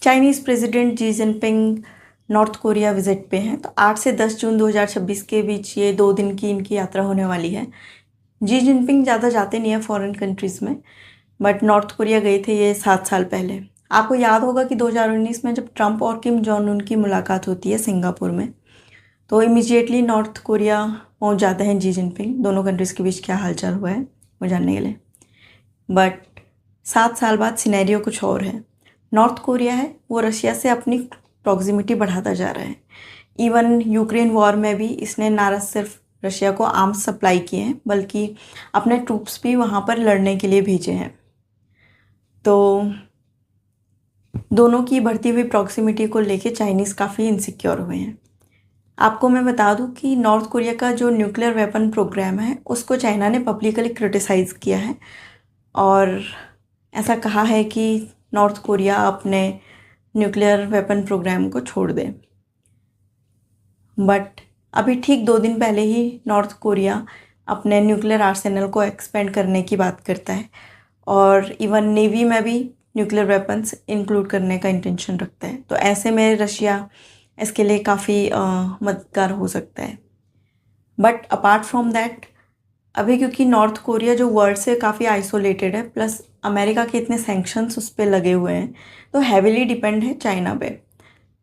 Chinese president Xi Jinping north Korea visit पे हैं। तो 8 से 10 जून 2026 के बीच ये 2 दिन की इनकी यात्रा होने वाली है। जी जिनपिंग ज़्यादा जाते नहीं हैं फॉरेन कंट्रीज़ में, बट नॉर्थ कोरिया गए थे ये 7 साल पहले। आपको याद होगा कि 2019 में जब ट्रंप और किम जोंग उन की मुलाकात होती है सिंगापुर में, तो इमीडिएटली नॉर्थ कोरिया पहुंच जाते हैं जी जिनपिंग, दोनों कंट्रीज़ के बीच क्या हालचाल हुआ है वो जानने के लिए। बट 7 साल बाद सिनेरियो कुछ और है। नॉर्थ कोरिया है वो रशिया से अपनी प्रॉक्सिमिटी बढ़ाता जा रहा है। इवन यूक्रेन वॉर में भी इसने ना सिर्फ रशिया को आर्म्स सप्लाई किए हैं, बल्कि अपने ट्रूप्स भी वहाँ पर लड़ने के लिए भेजे हैं। तो दोनों की बढ़ती हुई प्रॉक्सिमिटी को लेके चाइनीज़ काफ़ी इनसिक्योर हुए हैं। आपको मैं बता दूं कि नॉर्थ कोरिया का जो न्यूक्लियर वेपन प्रोग्राम है उसको चाइना ने पब्लिकली क्रिटिसाइज़ किया है और ऐसा कहा है कि नॉर्थ कोरिया अपने न्यूक्लियर वेपन प्रोग्राम को छोड़ दे। बट अभी ठीक 2 दिन पहले ही नॉर्थ कोरिया अपने न्यूक्लियर आर्सेनल को एक्सपेंड करने की बात करता है और इवन नेवी में भी न्यूक्लियर वेपन्स इंक्लूड करने का इंटेंशन रखता है। तो ऐसे में रशिया इसके लिए काफ़ी मददगार हो सकता है। बट अपार्ट फ्रॉम दैट, अभी क्योंकि नॉर्थ कोरिया जो वर्ल्ड से काफ़ी आइसोलेटेड है, प्लस अमेरिका के इतने सैंक्शंस उस पर लगे हुए हैं, तो हैविली डिपेंड है चाइना पे।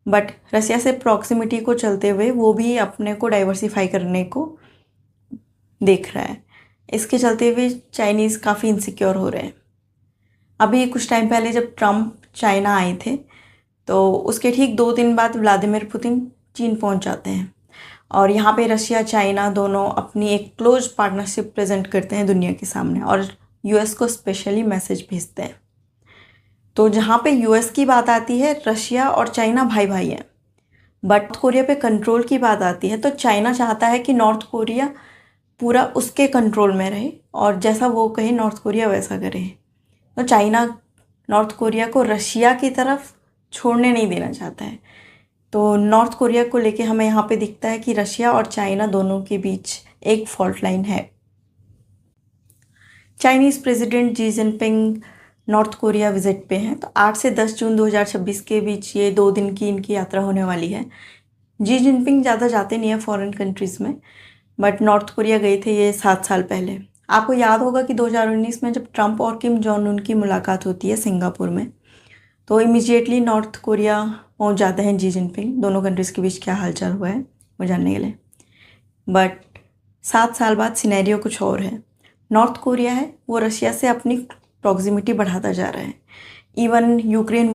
बट रसिया से प्रॉक्सिमिटी को चलते हुए वो भी अपने को डाइवर्सिफाई करने को देख रहा है। इसके चलते हुए चाइनीज़ काफ़ी इनसिक्योर हो रहे हैं। अभी कुछ टाइम पहले जब ट्रम्प चाइना आए थे, तो उसके ठीक 2 दिन बाद व्लादिमीर पुतिन चीन पहुंच जाते हैं और यहाँ पे रशिया चाइना दोनों अपनी एक क्लोज पार्टनरशिप प्रेजेंट करते हैं दुनिया के सामने और यूएस को स्पेशली मैसेज भेजते हैं। तो जहाँ पे यूएस की बात आती है, रशिया और चाइना भाई भाई हैं। बट कोरिया पे कंट्रोल की बात आती है तो चाइना चाहता है कि नॉर्थ कोरिया पूरा उसके कंट्रोल में रहे और जैसा वो कहे नॉर्थ कोरिया वैसा करे। तो चाइना नॉर्थ कोरिया को रशिया की तरफ छोड़ने नहीं देना चाहता है। तो नॉर्थ कोरिया को लेके हमें यहाँ पे दिखता है कि रशिया और चाइना दोनों के बीच एक फॉल्ट लाइन है। Chinese president Xi Jinping north Korea visit पे हैं। तो 8 से 10 जून 2026 के बीच ये 2 दिन की इनकी यात्रा होने वाली है। जी जिनपिंग ज़्यादा जाते नहीं हैं फॉरेन कंट्रीज़ में, बट नॉर्थ कोरिया गए थे ये 7 साल पहले। आपको याद होगा कि 2019 में जब ट्रंप और किम जोंग उन की मुलाकात होती है सिंगापुर में, तो इमीडिएटली नॉर्थ कोरिया पहुंच जाते हैं जी जिनपिंग, दोनों कंट्रीज़ के बीच क्या हालचाल हुआ है वो जानने के लिए। बट 7 साल बाद सिनेरियो कुछ और है। नॉर्थ कोरिया है वो रशिया से अपनी प्रॉक्सिमिटी बढ़ाता जा रहा है। Even Ukraine